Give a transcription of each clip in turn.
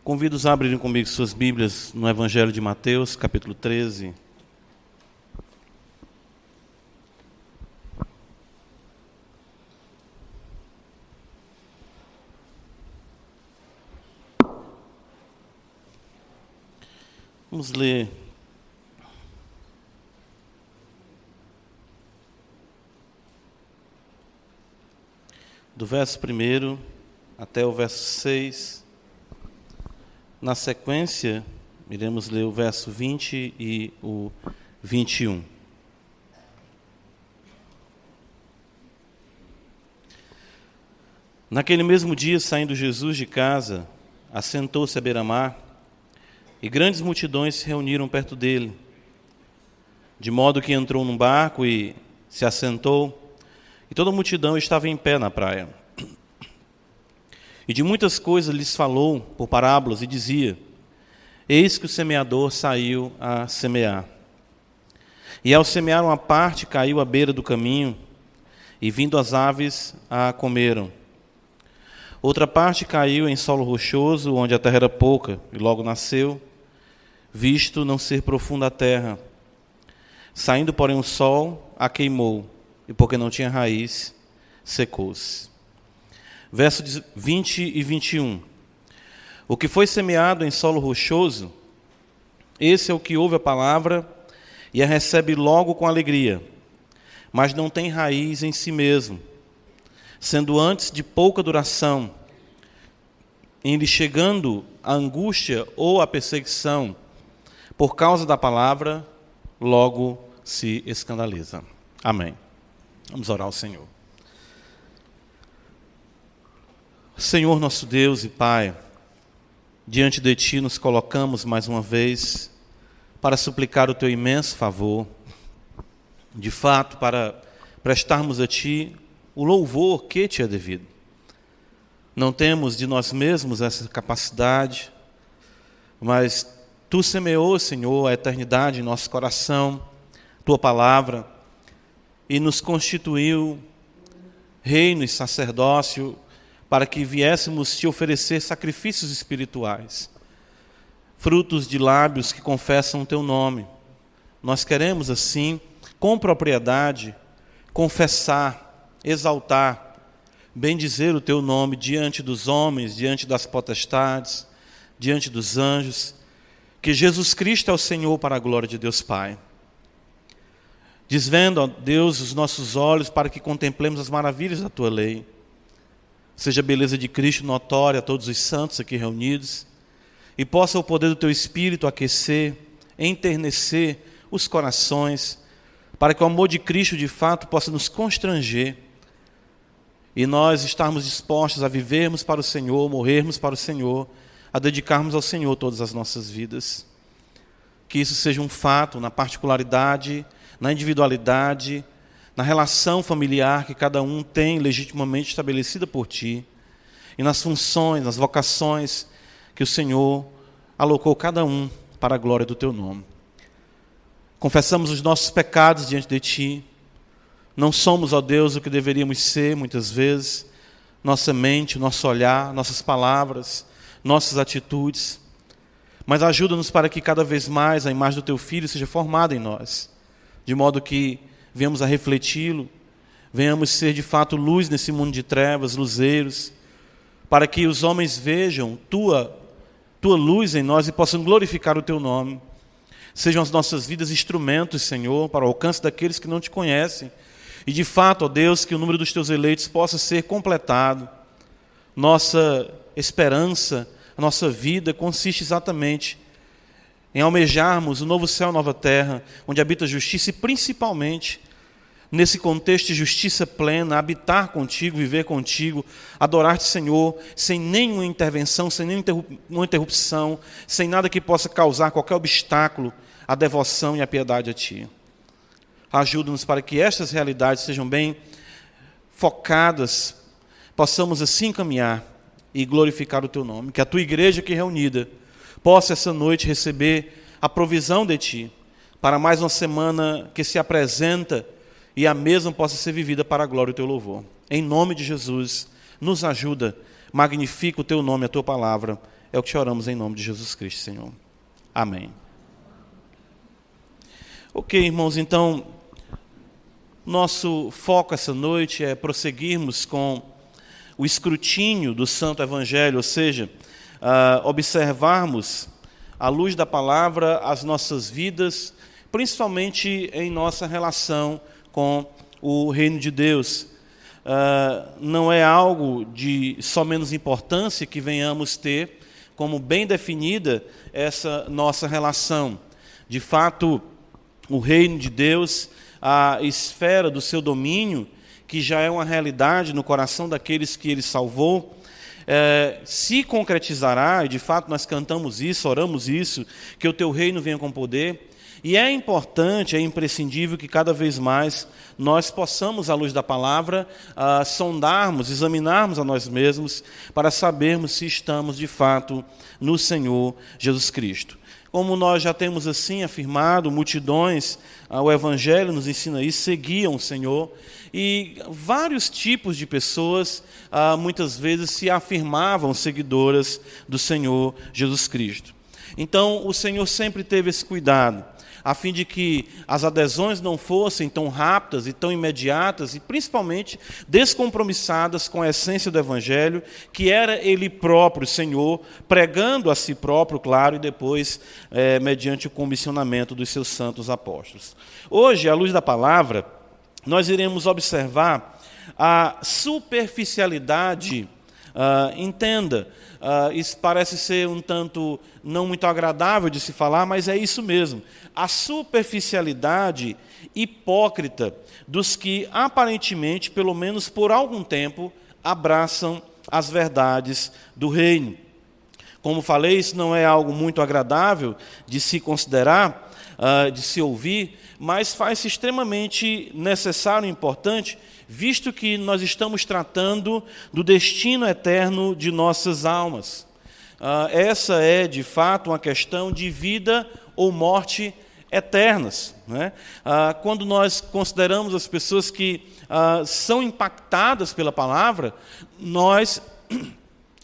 Convido-os a abrirem comigo suas Bíblias no Evangelho de Mateus, capítulo 13. Vamos ler do verso 1 até o verso 6. Na sequência, iremos ler o verso 20 e o 21. Naquele mesmo dia, saindo Jesus de casa, assentou-se à beira-mar, e grandes multidões se reuniram perto dele, de modo que entrou num barco e se assentou, e toda a multidão estava em pé na praia. E de muitas coisas lhes falou por parábolas e dizia: Eis que o semeador saiu a semear. E ao semear uma parte caiu à beira do caminho, e vindo as aves a comeram. Outra parte caiu em solo rochoso, onde a terra era pouca, e logo nasceu, visto não ser profunda a terra. Saindo, porém, o sol a queimou, e porque não tinha raiz, secou-se. Versos 20 e 21. O que foi semeado em solo rochoso, esse é o que ouve a palavra e a recebe logo com alegria, mas não tem raiz em si mesmo, sendo antes de pouca duração, em lhe chegando a angústia ou a perseguição, por causa da palavra, logo se escandaliza. Amém. Vamos orar ao Senhor. Senhor nosso Deus e Pai, diante de Ti nos colocamos mais uma vez para suplicar o Teu imenso favor, de fato para prestarmos a Ti o louvor que Te é devido. Não temos de nós mesmos essa capacidade, mas Tu semeou, Senhor, a eternidade em nosso coração, Tua palavra, e nos constituiu reino e sacerdócio, para que viéssemos te oferecer sacrifícios espirituais, frutos de lábios que confessam o teu nome. Nós queremos, assim, com propriedade, confessar, exaltar, bendizer o teu nome diante dos homens, diante das potestades, diante dos anjos, que Jesus Cristo é o Senhor para a glória de Deus Pai. Desvenda, ó Deus, os nossos olhos para que contemplemos as maravilhas da tua lei. Seja a beleza de Cristo notória a todos os santos aqui reunidos, e possa o poder do Teu Espírito aquecer, enternecer os corações, para que o amor de Cristo de fato possa nos constranger, e nós estarmos dispostos a vivermos para o Senhor, morrermos para o Senhor, a dedicarmos ao Senhor todas as nossas vidas. Que isso seja um fato na particularidade, na individualidade, na relação familiar que cada um tem legitimamente estabelecida por Ti, e nas funções, nas vocações que o Senhor alocou cada um para a glória do Teu nome. Confessamos os nossos pecados diante de Ti. Não somos, ó Deus, o que deveríamos ser muitas vezes, nossa mente, nosso olhar, nossas palavras, nossas atitudes, mas ajuda-nos para que cada vez mais a imagem do Teu Filho seja formada em nós, de modo que venhamos a refleti-lo, venhamos ser de fato luz nesse mundo de trevas, luzeiros, para que os homens vejam tua luz em nós e possam glorificar o Teu nome. Sejam as nossas vidas instrumentos, Senhor, para o alcance daqueles que não Te conhecem. E de fato, ó Deus, que o número dos Teus eleitos possa ser completado. Nossa esperança, a nossa vida consiste exatamente em almejarmos o novo céu e nova terra, onde habita a justiça, e principalmente, nesse contexto de justiça plena, habitar contigo, viver contigo, adorar-te, Senhor, sem nenhuma intervenção, sem nenhuma interrupção, sem nada que possa causar qualquer obstáculo à devoção e à piedade a Ti. Ajuda-nos para que estas realidades sejam bem focadas, possamos assim caminhar e glorificar o Teu nome. Que a Tua igreja aqui reunida possa essa noite receber a provisão de Ti, para mais uma semana que se apresenta, e a mesma possa ser vivida para a glória do Teu louvor. Em nome de Jesus, nos ajuda, magnifica o Teu nome, a Tua palavra, É o que oramos em nome de Jesus Cristo, Senhor. Amém. Ok, irmãos, então, nosso foco essa noite é prosseguirmos com o escrutínio do Santo Evangelho, ou seja, observarmos, à luz da palavra, as nossas vidas, principalmente em nossa relação com o reino de Deus. Não é algo de só menos importância que venhamos ter como bem definida essa nossa relação. De fato, o reino de Deus, a esfera do seu domínio, que já é uma realidade no coração daqueles que Ele salvou, se concretizará, e de fato nós cantamos isso, oramos isso, que o Teu reino venha com poder. E é importante, é imprescindível que cada vez mais nós possamos, à luz da palavra, sondarmos, examinarmos a nós mesmos, para sabermos se estamos de fato no Senhor Jesus Cristo. Como nós já temos assim afirmado, multidões, o Evangelho nos ensina isso, seguiam o Senhor, e vários tipos de pessoas muitas vezes se afirmavam seguidoras do Senhor Jesus Cristo. Então o Senhor sempre teve esse cuidado, a fim de que as adesões não fossem tão rápidas e tão imediatas e principalmente descompromissadas com a essência do Evangelho, que era Ele próprio, Senhor, pregando a si próprio, claro, e depois mediante o comissionamento dos seus santos apóstolos. Hoje, à luz da palavra, nós iremos observar a superficialidade, entenda, isso parece ser um tanto não muito agradável de se falar, mas é isso mesmo. A superficialidade hipócrita dos que aparentemente, pelo menos por algum tempo, abraçam as verdades do reino. Como falei, isso não é algo muito agradável de se considerar, de se ouvir, mas faz-se extremamente necessário e importante, visto que nós estamos tratando do destino eterno de nossas almas. Essa é, de fato, uma questão de vida ou morte eternas, né? Quando nós consideramos as pessoas que são impactadas pela palavra, nós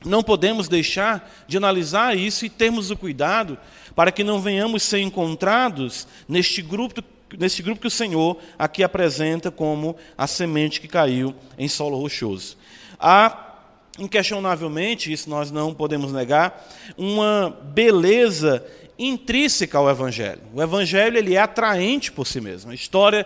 não podemos deixar de analisar isso e termos o cuidado para que não venhamos ser encontrados neste grupo que o Senhor aqui apresenta como a semente que caiu em solo rochoso. Há, inquestionavelmente, isso nós não podemos negar, uma beleza intrínseca ao Evangelho. O Evangelho ele é atraente por si mesmo. A história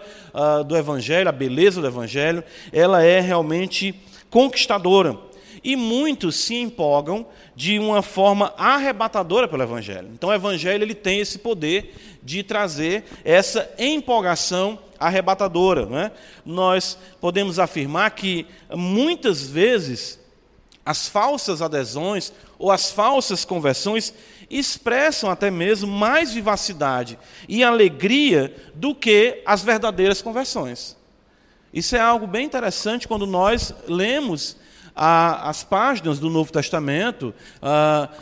do Evangelho, a beleza do Evangelho, ela é realmente conquistadora. E muitos se empolgam de uma forma arrebatadora pelo Evangelho. Então o Evangelho ele tem esse poder de trazer essa empolgação arrebatadora, não é? Nós podemos afirmar que muitas vezes as falsas adesões ou as falsas conversões expressam até mesmo mais vivacidade e alegria do que as verdadeiras conversões. Isso é algo bem interessante quando nós lemos as páginas do Novo Testamento,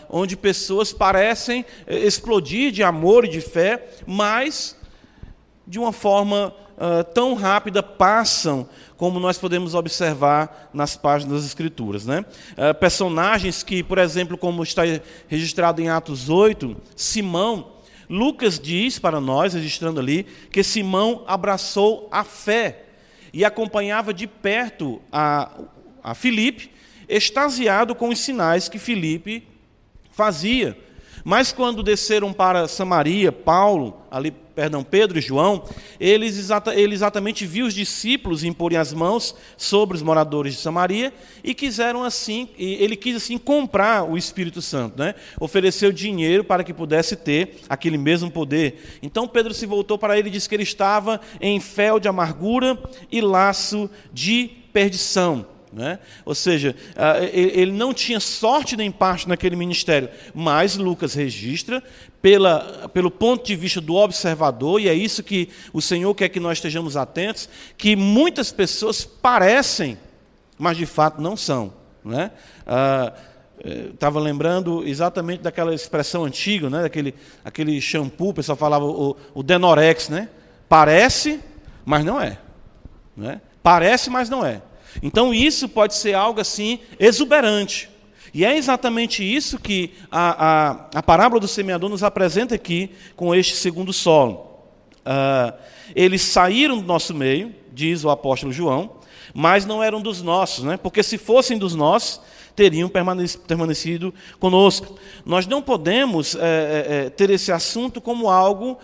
onde pessoas parecem explodir de amor e de fé, mas de uma forma tão rápida passam, como nós podemos observar nas páginas das Escrituras, né? Personagens que, por exemplo, como está registrado em Atos 8, Simão, Lucas diz para nós, registrando ali, que Simão abraçou a fé e acompanhava de perto a Filipe, extasiado com os sinais que Filipe fazia. Mas quando desceram para Samaria, Pedro e João, ele exatamente viu os discípulos imporem as mãos sobre os moradores de Samaria e ele quis assim comprar o Espírito Santo, né? Ofereceu dinheiro para que pudesse ter aquele mesmo poder. Então Pedro se voltou para ele e disse que ele estava em fel de amargura e laço de perdição. Né? Ou seja, ele não tinha sorte nem parte naquele ministério, mas Lucas registra pelo ponto de vista do observador, e é isso que o Senhor quer que nós estejamos atentos, que muitas pessoas parecem, mas de fato não são. Né? Estava lembrando exatamente daquela expressão antiga, né? aquele shampoo, o pessoal falava o Denorex, né? Parece, mas não é. Né? Parece, mas não é. Então isso pode ser algo assim exuberante. E é exatamente isso que a parábola do semeador nos apresenta aqui com este segundo solo. Eles saíram do nosso meio, diz o apóstolo João, mas não eram dos nossos, né? Porque se fossem dos nossos, teriam permanecido conosco. Nós não podemos ter esse assunto como algo,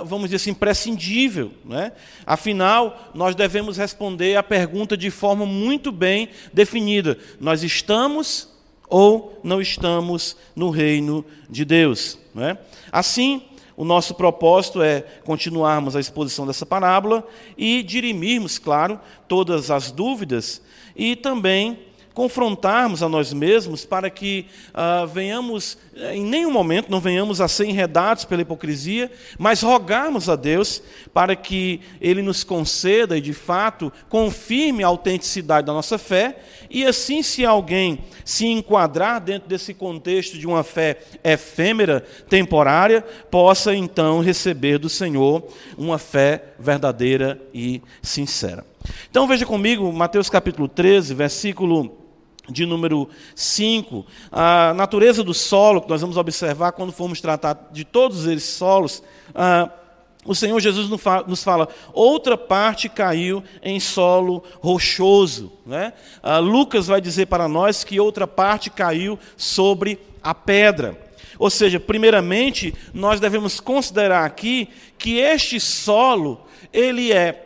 vamos dizer assim, prescindível, né? Afinal, nós devemos responder a pergunta de forma muito bem definida. Nós estamos ou não estamos no reino de Deus, né? Assim, o nosso propósito é continuarmos a exposição dessa parábola e dirimirmos, claro, todas as dúvidas e também confrontarmos a nós mesmos para que venhamos, em nenhum momento, não venhamos a ser enredados pela hipocrisia, mas rogarmos a Deus para que Ele nos conceda e, de fato, confirme a autenticidade da nossa fé e, assim, se alguém se enquadrar dentro desse contexto de uma fé efêmera, temporária, possa, então, receber do Senhor uma fé verdadeira e sincera. Então, veja comigo, Mateus capítulo 13, versículo de número 5, a natureza do solo, que nós vamos observar quando formos tratar de todos esses solos, o Senhor Jesus nos fala, outra parte caiu em solo rochoso, né? Lucas vai dizer para nós que outra parte caiu sobre a pedra. Ou seja, primeiramente, nós devemos considerar aqui que este solo, ele é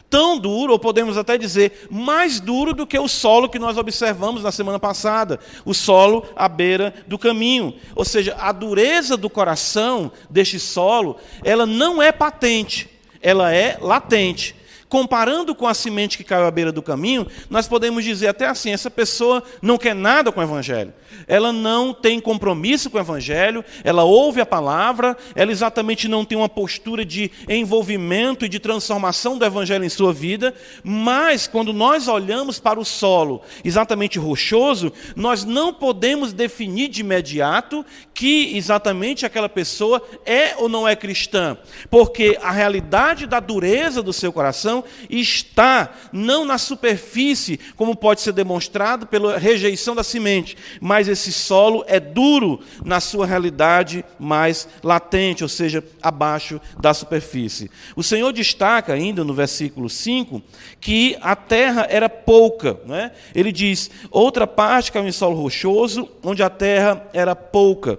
tão duro, ou podemos até dizer, mais duro do que o solo que nós observamos na semana passada, o solo à beira do caminho. Ou seja, a dureza do coração deste solo, ela não é patente, ela é latente. Comparando com a semente que caiu à beira do caminho, nós podemos dizer até assim, essa pessoa não quer nada com o Evangelho. Ela não tem compromisso com o Evangelho, ela ouve a palavra, ela exatamente não tem uma postura de envolvimento e de transformação do Evangelho em sua vida, mas quando nós olhamos para o solo exatamente rochoso, nós não podemos definir de imediato que exatamente aquela pessoa é ou não é cristã, porque a realidade da dureza do seu coração está não na superfície, como pode ser demonstrado pela rejeição da semente, mas esse solo é duro na sua realidade mais latente, ou seja, abaixo da superfície. O Senhor destaca ainda no versículo 5 que a terra era pouca, né? Ele diz, outra parte caiu em solo rochoso, onde a terra era pouca,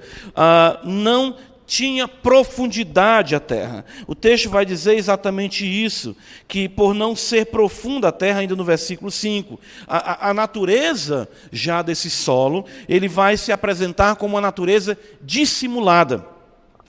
não tinha profundidade a terra. O texto vai dizer exatamente isso, que por não ser profunda a terra, ainda no versículo 5, a natureza já desse solo, ele vai se apresentar como uma natureza dissimulada.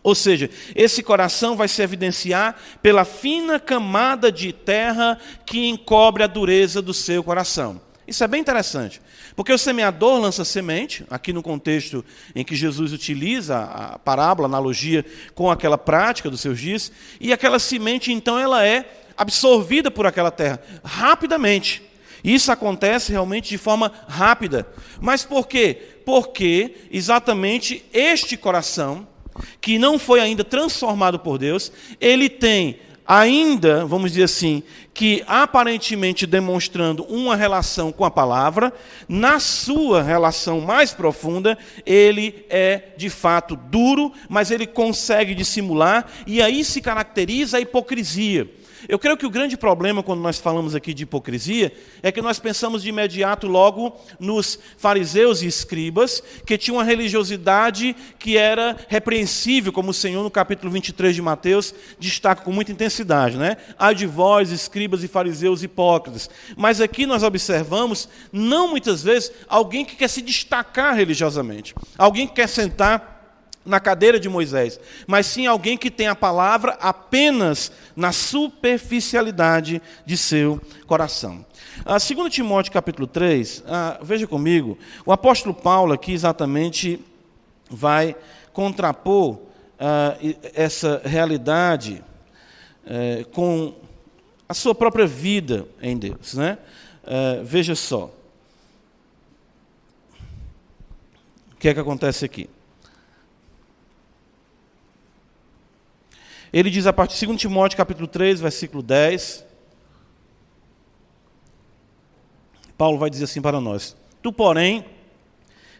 Ou seja, esse coração vai se evidenciar pela fina camada de terra que encobre a dureza do seu coração. Isso é bem interessante, porque o semeador lança semente, aqui no contexto em que Jesus utiliza a parábola, a analogia com aquela prática dos seus dias, e aquela semente, então, ela é absorvida por aquela terra, rapidamente. Isso acontece realmente de forma rápida. Mas por quê? Porque exatamente este coração, que não foi ainda transformado por Deus, ele tem ainda, vamos dizer assim, que aparentemente demonstrando uma relação com a palavra, na sua relação mais profunda, ele é de fato duro, mas ele consegue dissimular, e aí se caracteriza a hipocrisia. Eu creio que o grande problema quando nós falamos aqui de hipocrisia é que nós pensamos de imediato logo nos fariseus e escribas, que tinham uma religiosidade que era repreensível, como o Senhor no capítulo 23 de Mateus destaca com muita intensidade, né? Ai de vós, escribas e fariseus hipócritas. Mas aqui nós observamos, não muitas vezes, alguém que quer se destacar religiosamente, alguém que quer sentar na cadeira de Moisés, mas sim alguém que tem a palavra apenas na superficialidade de seu coração. 2 Timóteo capítulo 3, veja comigo, o apóstolo Paulo aqui exatamente vai contrapor essa realidade com a sua própria vida em Deus, né? Veja só, o que é que acontece aqui? Ele diz a partir de 2 Timóteo capítulo 3, versículo 10, Paulo vai dizer assim para nós, tu, porém,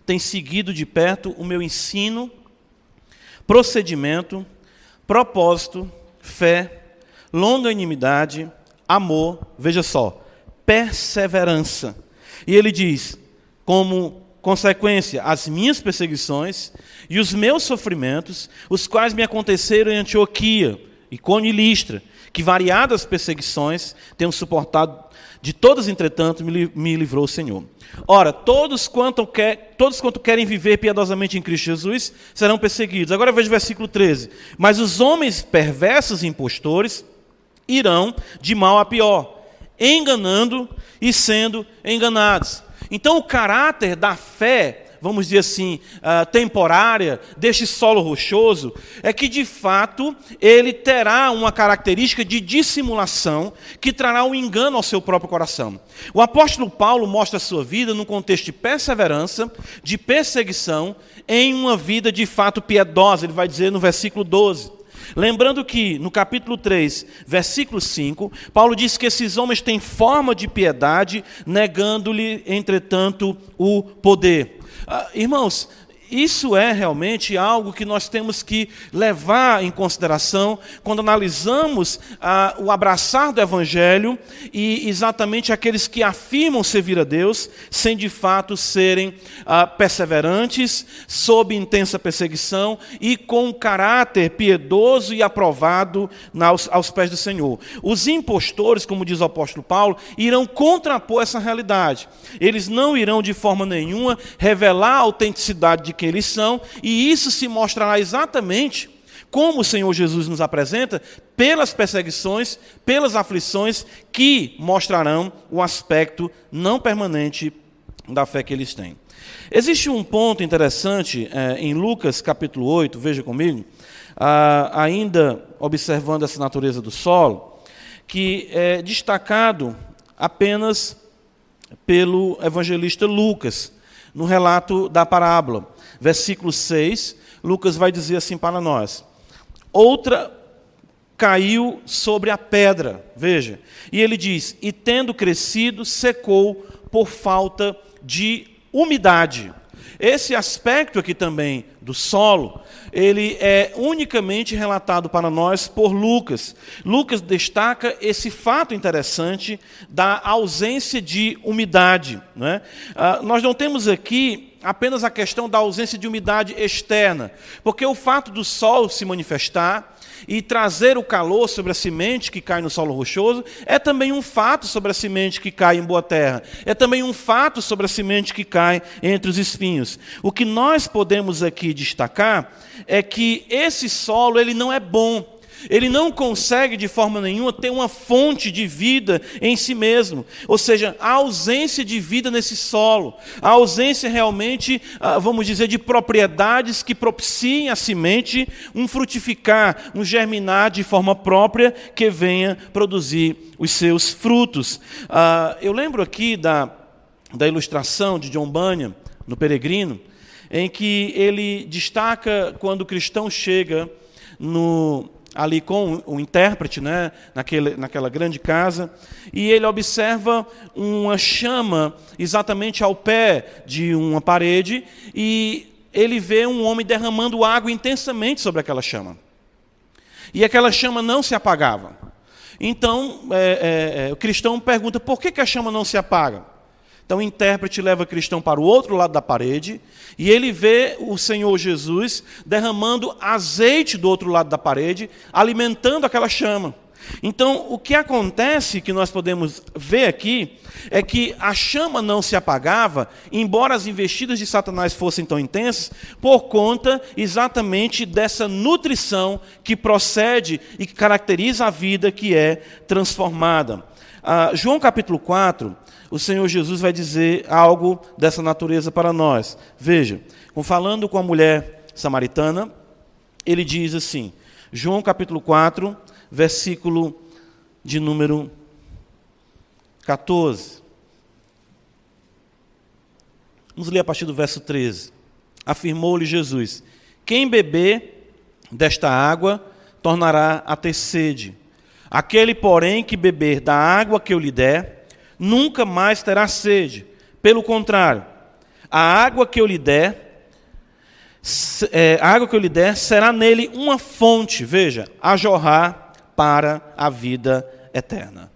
tem seguido de perto o meu ensino, procedimento, propósito, fé, longanimidade, amor, veja só, perseverança. E ele diz, como consequência, as minhas perseguições e os meus sofrimentos, os quais me aconteceram em Antioquia, Icônio e Listra, que variadas perseguições tenho suportado, de todas, entretanto, me livrou o Senhor. Ora, todos quanto querem viver piedosamente em Cristo Jesus serão perseguidos. Agora veja o versículo 13. Mas os homens perversos e impostores irão de mal a pior, enganando e sendo enganados. Então o caráter da fé, vamos dizer assim, temporária, deste solo rochoso, é que de fato ele terá uma característica de dissimulação que trará um engano ao seu próprio coração. O apóstolo Paulo mostra a sua vida num contexto de perseverança, de perseguição, em uma vida de fato piedosa, ele vai dizer no versículo 12. Lembrando que no capítulo 3, versículo 5, Paulo diz que esses homens têm forma de piedade, negando-lhe, entretanto, o poder. Irmãos, isso é realmente algo que nós temos que levar em consideração quando analisamos o abraçar do Evangelho e exatamente aqueles que afirmam servir a Deus, sem de fato serem perseverantes, sob intensa perseguição e com um caráter piedoso e aprovado aos pés do Senhor. Os impostores, como diz o apóstolo Paulo, irão contrapor essa realidade. Eles não irão de forma nenhuma revelar a autenticidade de quem eles são, e isso se mostrará exatamente como o Senhor Jesus nos apresenta, pelas perseguições, pelas aflições, que mostrarão o aspecto não permanente da fé que eles têm. Existe um ponto interessante em Lucas capítulo 8, veja comigo, ainda observando essa natureza do solo, que é destacado apenas pelo evangelista Lucas, no relato da parábola. Versículo 6, Lucas vai dizer assim para nós: outra caiu sobre a pedra, veja, e ele diz, e tendo crescido, secou por falta de umidade. Esse aspecto aqui também do solo, ele é unicamente relatado para nós por Lucas. Lucas destaca esse fato interessante da ausência de umidade, não é? Nós não temos aqui apenas a questão da ausência de umidade externa, porque o fato do sol se manifestar e trazer o calor sobre a semente que cai no solo rochoso é também um fato sobre a semente que cai em boa terra. É também um fato sobre a semente que cai entre os espinhos. O que nós podemos aqui destacar é que esse solo ele não é bom. Ele não consegue de forma nenhuma ter uma fonte de vida em si mesmo. Ou seja, a ausência de vida nesse solo. A ausência realmente, vamos dizer, de propriedades que propiciem à semente um frutificar, um germinar de forma própria que venha produzir os seus frutos. Eu lembro aqui da ilustração de John Bunyan, no Peregrino, em que ele destaca quando o cristão chega ali com o intérprete, né, naquela grande casa, e ele observa uma chama exatamente ao pé de uma parede, e ele vê um homem derramando água intensamente sobre aquela chama. E aquela chama não se apagava. Então, o cristão pergunta, por que a chama não se apaga? Então o intérprete leva o cristão para o outro lado da parede e ele vê o Senhor Jesus derramando azeite do outro lado da parede, alimentando aquela chama. Então o que acontece, que nós podemos ver aqui, é que a chama não se apagava, embora as investidas de Satanás fossem tão intensas, por conta exatamente dessa nutrição que procede e que caracteriza a vida que é transformada. João capítulo 4, o Senhor Jesus vai dizer algo dessa natureza para nós. Veja, falando com a mulher samaritana, ele diz assim, João capítulo 4, versículo de número 14. Vamos ler a partir do verso 13. Afirmou-lhe Jesus, quem beber desta água tornará a ter sede. Aquele, porém, que beber da água que eu lhe der, nunca mais terá sede. Pelo contrário, A água que eu lhe der, será nele uma fonte, veja, a jorrar para a vida eterna.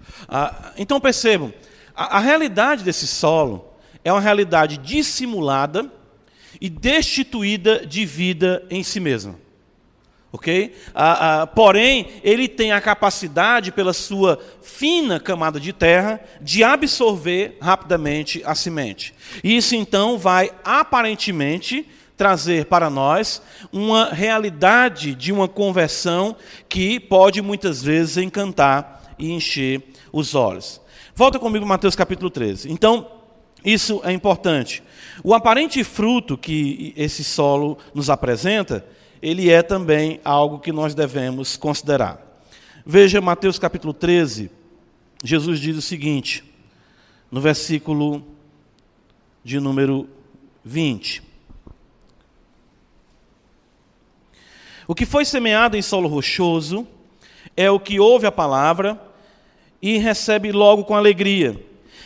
Então percebam, a realidade desse solo é uma realidade dissimulada e destituída de vida em si mesma. Ok? Porém, ele tem a capacidade, pela sua fina camada de terra, de absorver rapidamente a semente. Isso então vai aparentemente trazer para nós uma realidade de uma conversão que pode muitas vezes encantar e encher os olhos. Volta comigo para Mateus capítulo 13. Então, isso é importante. O aparente fruto que esse solo nos apresenta, ele é também algo que nós devemos considerar. Veja Mateus capítulo 13, Jesus diz o seguinte, no versículo de número 20. O que foi semeado em solo rochoso é o que ouve a palavra e recebe logo com alegria,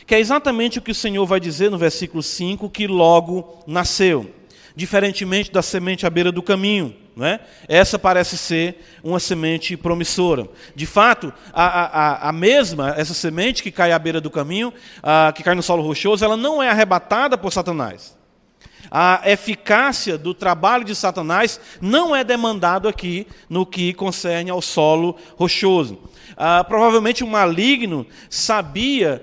que é exatamente o que o Senhor vai dizer no versículo 5, que logo nasceu, diferentemente da semente à beira do caminho. Não é? Essa parece ser uma semente promissora. De fato, essa semente que cai à beira do caminho, que cai no solo rochoso, ela não é arrebatada por Satanás. A eficácia do trabalho de Satanás não é demandado aqui no que concerne ao solo rochoso. Provavelmente o maligno sabia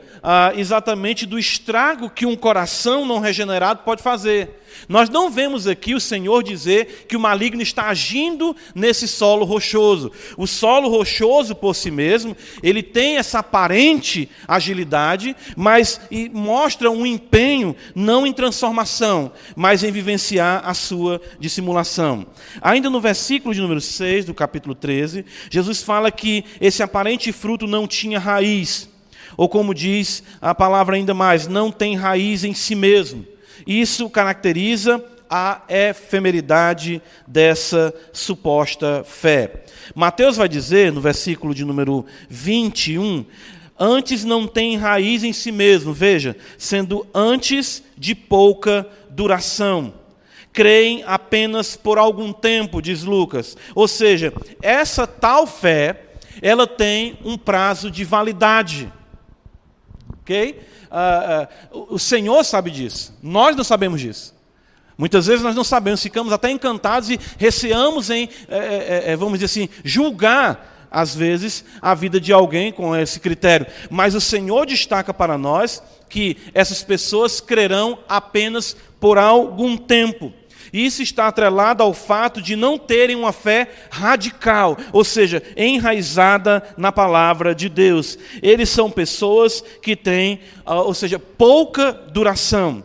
exatamente do estrago que um coração não regenerado pode fazer. Nós não vemos aqui o Senhor dizer que o maligno está agindo nesse solo rochoso. O solo rochoso por si mesmo, ele tem essa aparente agilidade, mas mostra um empenho não em transformação, mas em vivenciar a sua dissimulação. Ainda no versículo de número 6 do capítulo 13, Jesus fala que esse aparente fruto não tinha raiz, ou como diz a palavra ainda mais, não tem raiz em si mesmo. Isso caracteriza a efemeridade dessa suposta fé. Mateus vai dizer, no versículo de número 21, antes não tem raiz em si mesmo, veja, sendo antes de pouca duração. Creem apenas por algum tempo, diz Lucas. Ou seja, essa tal fé, ela tem um prazo de validade. Ok? O Senhor sabe disso, nós não sabemos disso. Muitas vezes nós não sabemos, ficamos até encantados e receamos em, vamos dizer assim, julgar, às vezes, a vida de alguém com esse critério. Mas o Senhor destaca para nós que essas pessoas crerão apenas por algum tempo. Isso está atrelado ao fato de não terem uma fé radical, ou seja, enraizada na palavra de Deus. Eles são pessoas que têm, ou seja, pouca duração.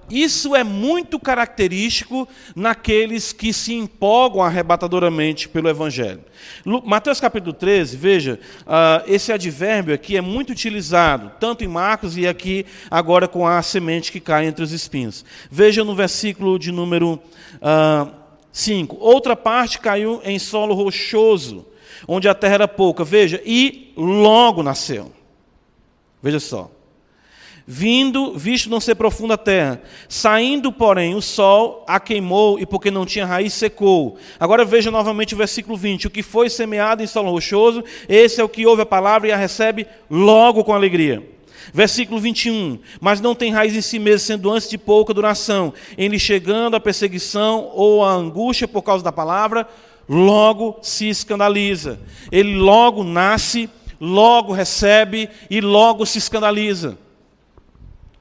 Isso é muito característico naqueles que se empolgam arrebatadoramente pelo Evangelho. Mateus capítulo 13, veja, esse advérbio aqui é muito utilizado, tanto em Marcos e aqui agora com a semente que cai entre os espinhos. Veja no versículo de número 5. Outra parte caiu em solo rochoso, onde a terra era pouca. Veja, e logo nasceu. Veja só. Visto não ser profunda a terra, saindo, porém, o sol a queimou, e porque não tinha raiz, secou. Agora veja novamente o versículo 20. O que foi semeado em solo rochoso, esse é o que ouve a palavra e a recebe logo com alegria. Versículo 21. Mas não tem raiz em si mesmo, sendo antes de pouca duração. Em lhe chegando a perseguição ou a angústia por causa da palavra, logo se escandaliza. Ele logo nasce, logo recebe e logo se escandaliza.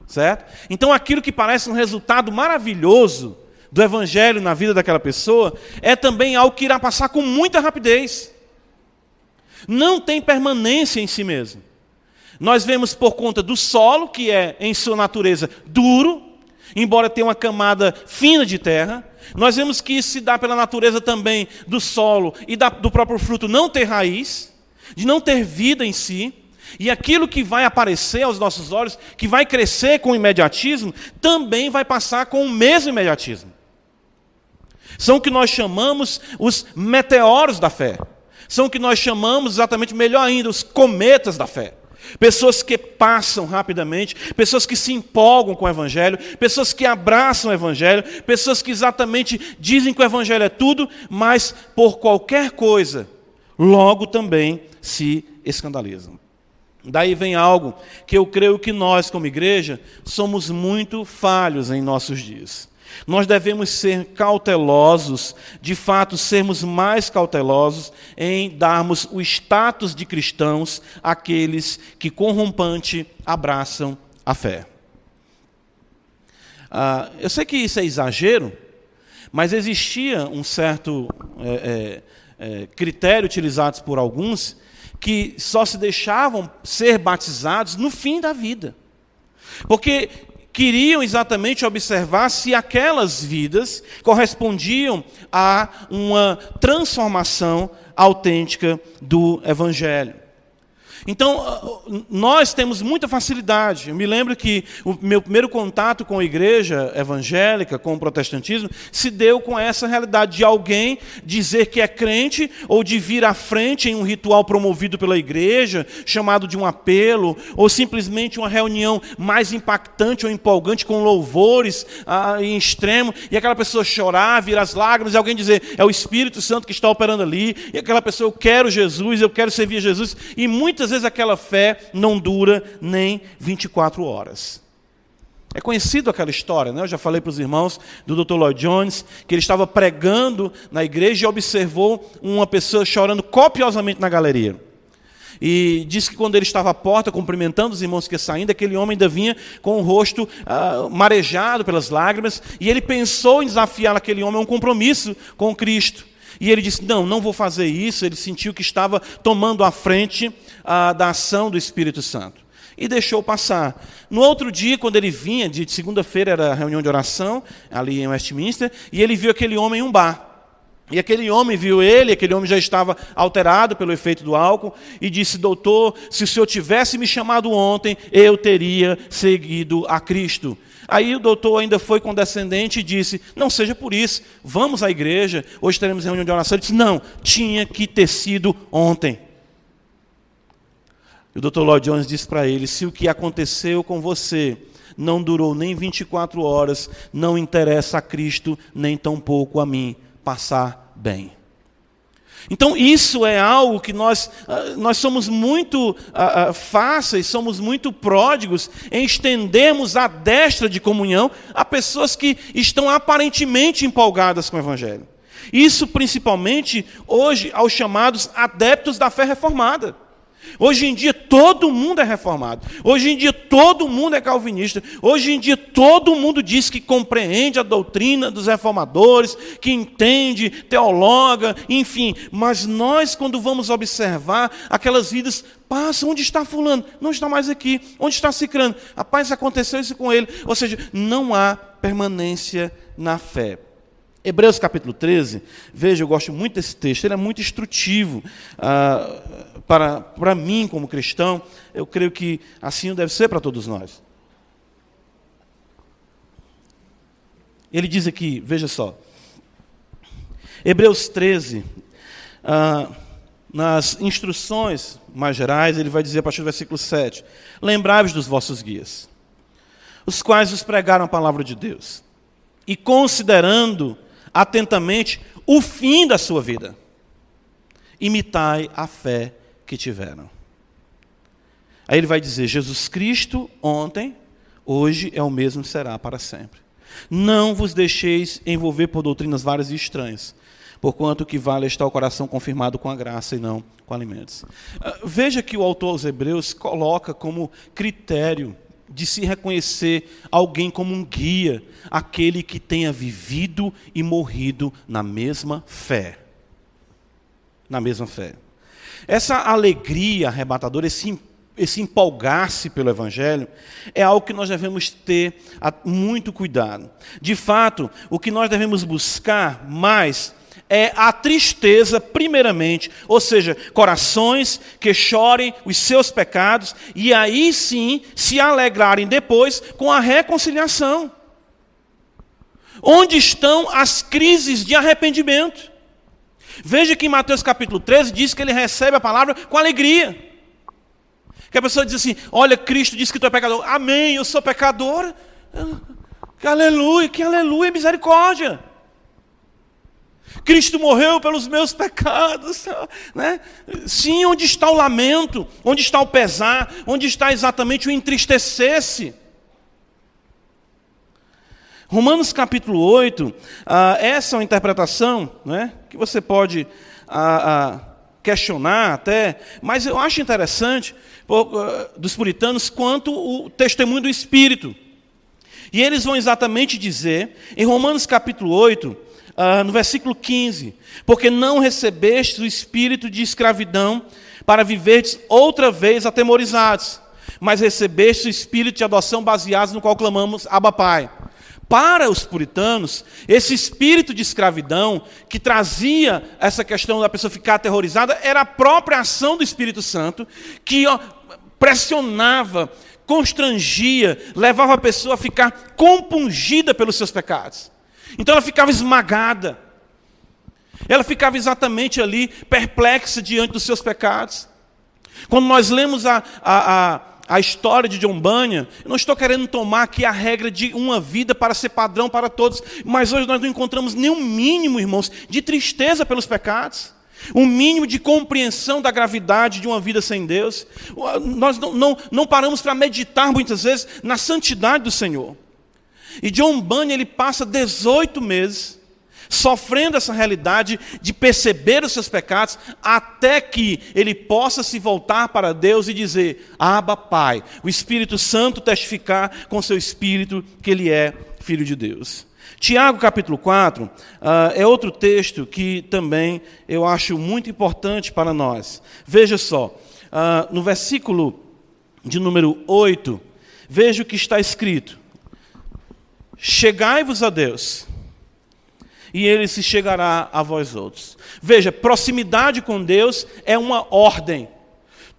Certo? Então aquilo que parece um resultado maravilhoso do Evangelho na vida daquela pessoa é também algo que irá passar com muita rapidez. Não tem permanência em si mesmo. Nós vemos por conta do solo, que é em sua natureza duro, embora tenha uma camada fina de terra. Nós vemos que isso se dá pela natureza também do solo e do próprio fruto não ter raiz, de não ter vida em si. E aquilo que vai aparecer aos nossos olhos, que vai crescer com imediatismo, também vai passar com o mesmo imediatismo. São o que nós chamamos os meteoros da fé. São o que nós chamamos, exatamente melhor ainda, os cometas da fé. pessoas que passam rapidamente, pessoas que se empolgam com o Evangelho, pessoas que abraçam o Evangelho, pessoas que exatamente dizem que o Evangelho é tudo, mas por qualquer coisa, logo também se escandalizam. Daí vem algo que eu creio que nós, como igreja, somos muito falhos em nossos dias. Nós devemos ser cautelosos, de fato, sermos mais cautelosos em darmos o status de cristãos àqueles que corrompante abraçam a fé. Eu sei que isso é exagero, mas existia um certo critério utilizado por alguns que só se deixavam ser batizados no fim da vida. Porque queriam exatamente observar se aquelas vidas correspondiam a uma transformação autêntica do Evangelho. Então, nós temos muita facilidade. Eu me lembro que o meu primeiro contato com a igreja evangélica, com o protestantismo, se deu com essa realidade de alguém dizer que é crente ou de vir à frente em um ritual promovido pela igreja, chamado de um apelo, ou simplesmente uma reunião mais impactante ou empolgante com louvores em extremo, e aquela pessoa chorar, vir as lágrimas, e alguém dizer, é o Espírito Santo que está operando ali, e aquela pessoa, eu quero Jesus, eu quero servir a Jesus, e muitas vezes aquela fé não dura nem 24 horas. É conhecido aquela história, né? Eu já falei para os irmãos do Dr. Lloyd Jones, que ele estava pregando na igreja e observou uma pessoa chorando copiosamente na galeria. E disse que quando ele estava à porta, cumprimentando os irmãos que iam saindo, aquele homem ainda vinha com o rosto marejado pelas lágrimas, e ele pensou em desafiar aquele homem a um compromisso com Cristo. E ele disse, não vou fazer isso. Ele sentiu que estava tomando a frente da ação do Espírito Santo. E deixou passar. No outro dia, quando ele vinha, de segunda-feira era a reunião de oração, ali em Westminster, e ele viu aquele homem em um bar. E aquele homem viu ele, aquele homem já estava alterado pelo efeito do álcool, e disse, doutor, se o senhor tivesse me chamado ontem, eu teria seguido a Cristo. Aí o doutor ainda foi condescendente e disse, não seja por isso, vamos à igreja, hoje teremos reunião de oração. Ele disse, não, tinha que ter sido ontem. E o Dr. Lloyd Jones disse para ele, se o que aconteceu com você não durou nem 24 horas, não interessa a Cristo, nem tampouco a mim, passar bem. Então isso é algo que nós somos muito fáceis, somos muito pródigos em estendermos a destra de comunhão a pessoas que estão aparentemente empolgadas com o Evangelho. Isso principalmente hoje aos chamados adeptos da fé reformada. Hoje em dia todo mundo é reformado. Hoje em dia todo mundo é calvinista. Hoje em dia todo mundo diz que compreende a doutrina dos reformadores, que entende, teologa, enfim. Mas nós, quando vamos observar aquelas vidas, passa, onde está fulano? Não está mais aqui. Onde está cicrano? Rapaz, aconteceu isso com ele. Ou seja, não há permanência na fé. Hebreus capítulo 13, veja, eu gosto muito desse texto, ele é muito instrutivo para mim como cristão, eu creio que assim deve ser para todos nós. Ele diz aqui, veja só, Hebreus 13, nas instruções mais gerais, ele vai dizer a partir do versículo 7, lembrai-vos dos vossos guias, os quais vos pregaram a palavra de Deus, e considerando atentamente o fim da sua vida, imitai a fé que tiveram. Aí ele vai dizer, Jesus Cristo ontem, hoje é o mesmo, será para sempre. Não vos deixeis envolver por doutrinas várias e estranhas, porquanto o que vale está o coração confirmado com a graça e não com alimentos. Veja que o autor aos Hebreus coloca como critério de se reconhecer alguém como um guia, aquele que tenha vivido e morrido na mesma fé. Na mesma fé. Essa alegria arrebatadora, esse empolgar-se pelo Evangelho, é algo que nós devemos ter muito cuidado. De fato, o que nós devemos buscar mais é a tristeza, primeiramente, ou seja, corações que chorem os seus pecados e aí sim se alegrarem depois com a reconciliação. Onde estão as crises de arrependimento? Veja que em Mateus capítulo 13 diz que ele recebe a palavra com alegria. Que a pessoa diz assim, olha, Cristo disse que tu é pecador. Amém, eu sou pecador. Que aleluia, misericórdia. Cristo morreu pelos meus pecados, né? Sim, onde está o lamento? Onde está o pesar? Onde está exatamente o entristecer-se? Romanos capítulo 8, essa é uma interpretação, né, que você pode questionar até, mas eu acho interessante dos puritanos quanto o testemunho do Espírito. E eles vão exatamente dizer, em Romanos capítulo 8, no versículo 15, porque não recebestes o espírito de escravidão para viverdes outra vez atemorizados, mas recebestes o espírito de adoção baseado no qual clamamos, Abba Pai. Para os puritanos, esse espírito de escravidão que trazia essa questão da pessoa ficar aterrorizada era a própria ação do Espírito Santo que pressionava, constrangia, levava a pessoa a ficar compungida pelos seus pecados. Então ela ficava esmagada. Ela ficava exatamente ali, perplexa diante dos seus pecados. Quando nós lemos a história de John Bunyan, eu não estou querendo tomar aqui a regra de uma vida para ser padrão para todos, mas hoje nós não encontramos nenhum mínimo, irmãos, de tristeza pelos pecados, um mínimo de compreensão da gravidade de uma vida sem Deus. Nós não paramos para meditar muitas vezes na santidade do Senhor. E John Bunyan, ele passa 18 meses sofrendo essa realidade de perceber os seus pecados, até que ele possa se voltar para Deus e dizer, Abba Pai, o Espírito Santo testificar com seu Espírito que ele é Filho de Deus. Tiago capítulo 4 é outro texto que também eu acho muito importante para nós. Veja só, no versículo de número 8, veja o que está escrito. Chegai-vos a Deus, e Ele se chegará a vós outros. Veja, proximidade com Deus é uma ordem.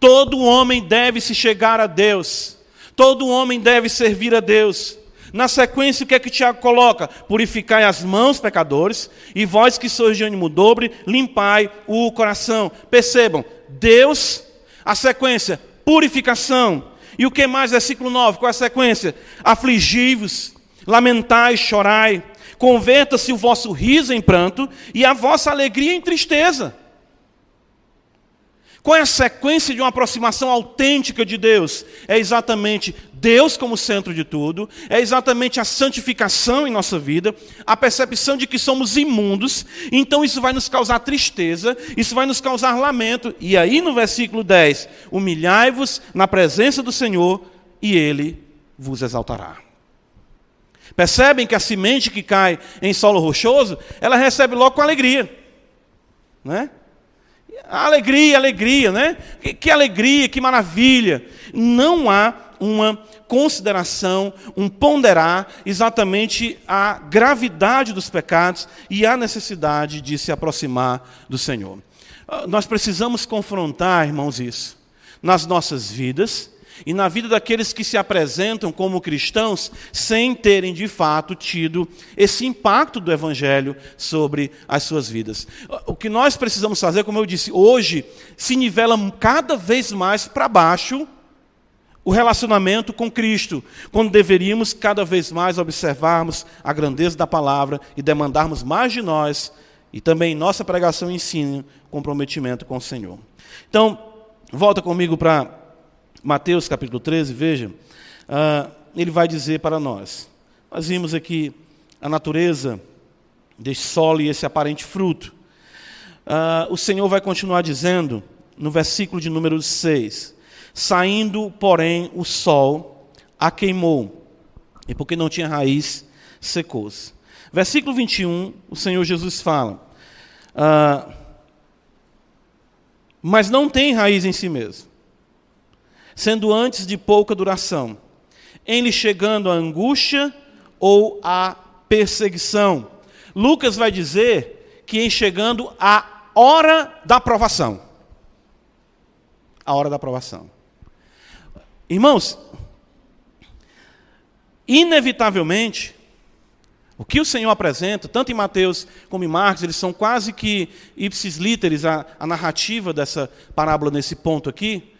Todo homem deve se chegar a Deus. Todo homem deve servir a Deus. Na sequência, o que é que Tiago coloca? Purificai as mãos, pecadores, e vós que sois de ânimo dobre, limpai o coração. Percebam, Deus, a sequência, purificação. E o que mais? Versículo 9, qual é a sequência? Afligi-vos, lamentai, chorai, converta-se o vosso riso em pranto e a vossa alegria em tristeza. Qual é a sequência de uma aproximação autêntica de Deus? É exatamente Deus como centro de tudo, é exatamente a santificação em nossa vida, a percepção de que somos imundos, então isso vai nos causar tristeza, isso vai nos causar lamento. E aí no versículo 10, humilhai-vos na presença do Senhor e Ele vos exaltará. Percebem que a semente que cai em solo rochoso, ela recebe logo com alegria, né? Alegria, né? Que alegria, que maravilha. Não há uma consideração, um ponderar exatamente a gravidade dos pecados e a necessidade de se aproximar do Senhor. Nós precisamos confrontar, irmãos, isso nas nossas vidas e na vida daqueles que se apresentam como cristãos sem terem de fato tido esse impacto do Evangelho sobre as suas vidas. O que nós precisamos fazer, como eu disse, hoje se nivela cada vez mais para baixo o relacionamento com Cristo, quando deveríamos cada vez mais observarmos a grandeza da palavra e demandarmos mais de nós e também em nossa pregação e ensino, comprometimento com o Senhor. Então, volta comigo para Mateus capítulo 13, veja, ele vai dizer para nós. Nós vimos aqui a natureza deste solo e esse aparente fruto. O Senhor vai continuar dizendo, no versículo de número 6, saindo, porém, o sol a queimou, e porque não tinha raiz, secou-se. Versículo 21, o Senhor Jesus fala, mas não tem raiz em si mesmo, sendo antes de pouca duração, em lhe chegando a angústia ou a perseguição. Lucas vai dizer que em chegando a hora da provação. A hora da provação. Irmãos, inevitavelmente, o que o Senhor apresenta, tanto em Mateus como em Marcos, eles são quase que ipsis literis, a narrativa dessa parábola nesse ponto aqui.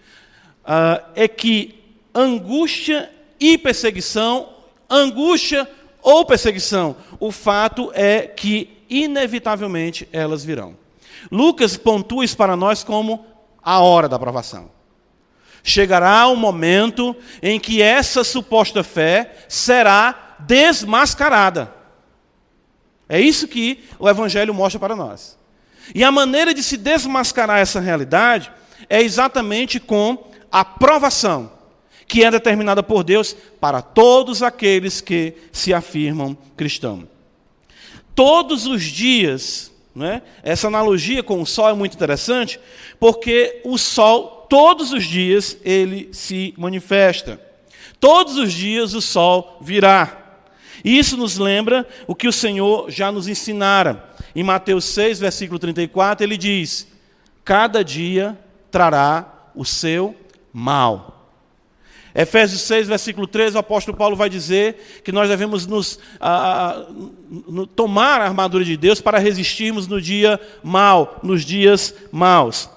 é que angústia e perseguição, angústia ou perseguição, o fato é que inevitavelmente elas virão. Lucas pontua isso para nós como a hora da provação. Chegará um momento em que essa suposta fé será desmascarada. É isso que o Evangelho mostra para nós. E a maneira de se desmascarar essa realidade é exatamente com a provação, que é determinada por Deus para todos aqueles que se afirmam cristãos. Todos os dias, né? Essa analogia com o sol é muito interessante, porque o sol, todos os dias, ele se manifesta. Todos os dias o sol virá. E isso nos lembra o que o Senhor já nos ensinara. Em Mateus 6, versículo 34, ele diz: cada dia trará o seu mal. Efésios 6, versículo 13, o apóstolo Paulo vai dizer que nós devemos tomar a armadura de Deus para resistirmos no dia mau, nos dias maus.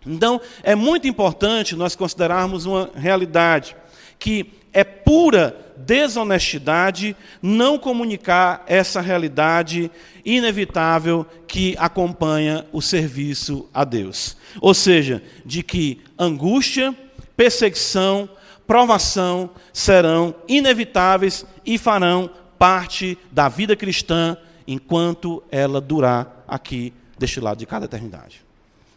Então, é muito importante nós considerarmos uma realidade, que é pura desonestidade não comunicar essa realidade inevitável que acompanha o serviço a Deus. Ou seja, de que angústia, perseguição, provação serão inevitáveis e farão parte da vida cristã enquanto ela durar aqui deste lado de cada eternidade.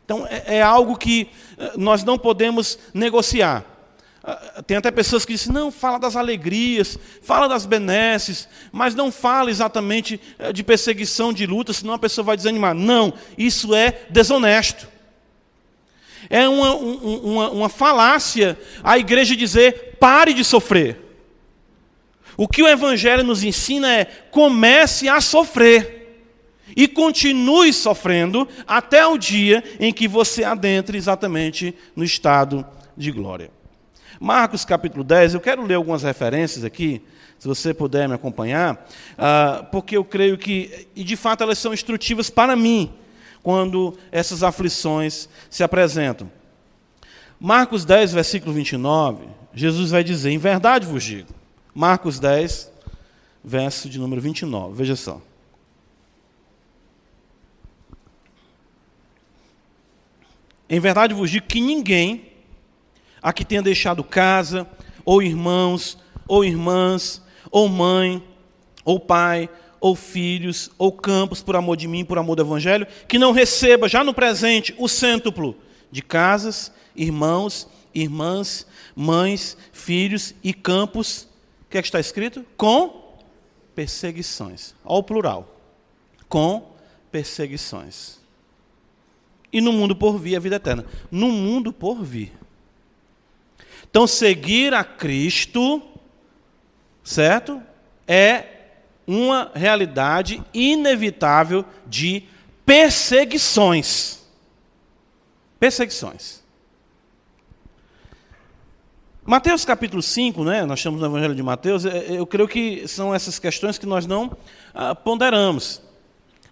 Então, é algo que nós não podemos negociar. Tem até pessoas que dizem, não, fala das alegrias, fala das benesses, mas não fala exatamente de perseguição, de luta, senão a pessoa vai desanimar. Não, isso é desonesto. É uma falácia a igreja dizer, pare de sofrer. O que o Evangelho nos ensina é, comece a sofrer. E continue sofrendo até o dia em que você adentre exatamente no estado de glória. Marcos capítulo 10, eu quero ler algumas referências aqui, se você puder me acompanhar, porque eu creio que, e de fato elas são instrutivas para mim, quando essas aflições se apresentam. Marcos 10, versículo 29, Jesus vai dizer, em verdade vos digo, Marcos 10, verso de número 29, veja só. Em verdade vos digo que ninguém aqui tenha deixado casa, ou irmãos, ou irmãs, ou mãe, ou pai, ou filhos, ou campos, por amor de mim, por amor do Evangelho, que não receba já no presente o cêntuplo de casas, irmãos, irmãs, mães, filhos e campos, o que é que está escrito? Com perseguições. Olha o plural. Com perseguições. E no mundo por vir a vida eterna. No mundo por vir. Então, seguir a Cristo, certo? É uma realidade inevitável de perseguições. Perseguições. Mateus capítulo 5, né? Nós estamos no Evangelho de Mateus, eu creio que são essas questões que nós não ponderamos.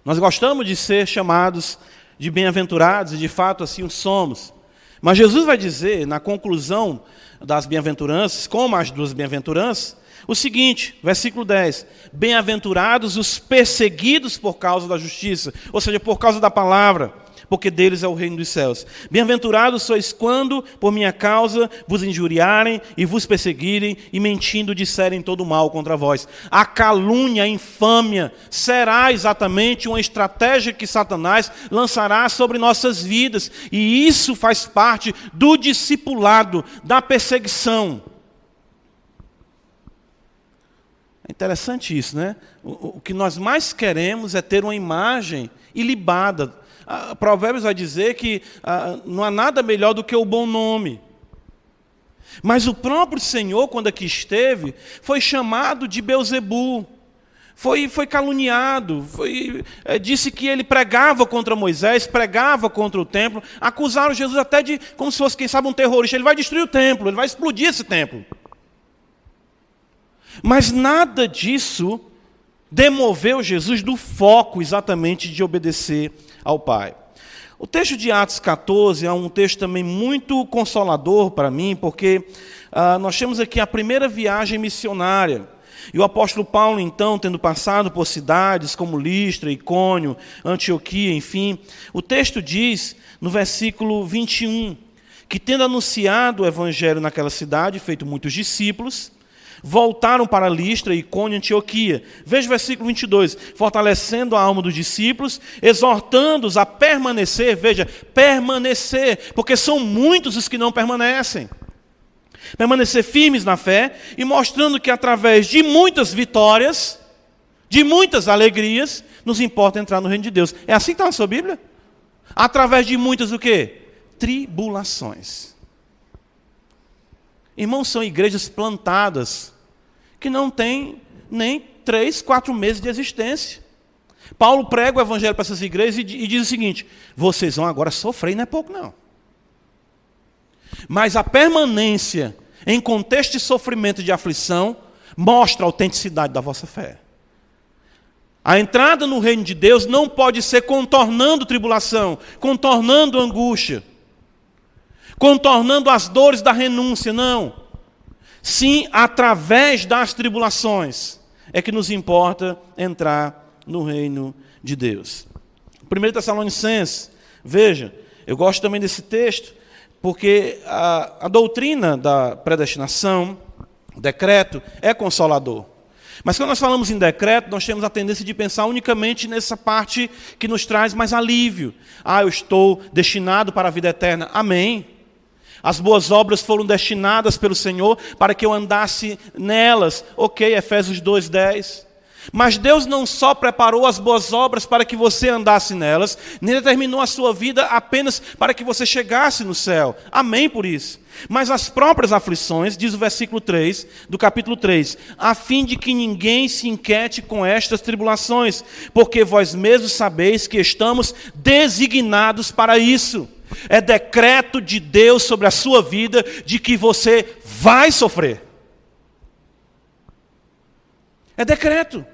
Nós gostamos de ser chamados de bem-aventurados, e de fato assim o somos. Mas Jesus vai dizer, na conclusão das bem-aventuranças, como as duas bem-aventuranças, o seguinte, versículo 10, bem-aventurados os perseguidos por causa da justiça, ou seja, por causa da palavra, porque deles é o reino dos céus. Bem-aventurados sois quando, por minha causa, vos injuriarem e vos perseguirem e mentindo disserem todo mal contra vós. A calúnia, a infâmia, será exatamente uma estratégia que Satanás lançará sobre nossas vidas. E isso faz parte do discipulado, da perseguição. É interessante isso, né? O que nós mais queremos é ter uma imagem ilibada. Provérbios vai dizer que não há nada melhor do que o bom nome. Mas o próprio Senhor, quando aqui esteve, foi chamado de Belzebu, foi caluniado, disse que ele pregava contra Moisés, pregava contra o templo, acusaram Jesus até de, como se fosse, quem sabe, um terrorista, ele vai destruir o templo, ele vai explodir esse templo. Mas nada disso demoveu Jesus do foco exatamente de obedecer ao Pai. O texto de Atos 14 é um texto também muito consolador para mim, porque nós temos aqui a primeira viagem missionária. E o apóstolo Paulo, então, tendo passado por cidades como Listra, Icônio, Antioquia, enfim, o texto diz, no versículo 21, que tendo anunciado o evangelho naquela cidade, feito muitos discípulos, voltaram para Listra, Icônio e Antioquia. Veja o versículo 22. Fortalecendo a alma dos discípulos, exortando-os a permanecer. Veja, permanecer, porque são muitos os que não permanecem. Permanecer firmes na fé e mostrando que através de muitas vitórias, de muitas alegrias, nos importa entrar no reino de Deus. É assim que está na sua Bíblia? Através de muitas o quê? Tribulações. Irmãos, são igrejas plantadas que não têm nem 3, 4 meses de existência. Paulo prega o evangelho para essas igrejas e diz o seguinte: vocês vão agora sofrer, não é pouco não. Mas a permanência em contexto de sofrimento e de aflição mostra a autenticidade da vossa fé. A entrada no reino de Deus não pode ser contornando tribulação, contornando angústia, contornando as dores da renúncia, não. Sim, através das tribulações é que nos importa entrar no reino de Deus. 1 Tessalonicenses, veja, eu gosto também desse texto, porque a doutrina da predestinação, o decreto, é consolador. Mas quando nós falamos em decreto, nós temos a tendência de pensar unicamente nessa parte que nos traz mais alívio. Eu estou destinado para a vida eterna. Amém. As boas obras foram destinadas pelo Senhor para que eu andasse nelas. Ok, Efésios 2:10. Mas Deus não só preparou as boas obras para que você andasse nelas, nem determinou a sua vida apenas para que você chegasse no céu. Amém por isso. Mas as próprias aflições, diz o versículo 3 do capítulo 3, a fim de que ninguém se inquiete com estas tribulações, porque vós mesmos sabeis que estamos designados para isso. É decreto de Deus sobre a sua vida de que você vai sofrer. É decreto.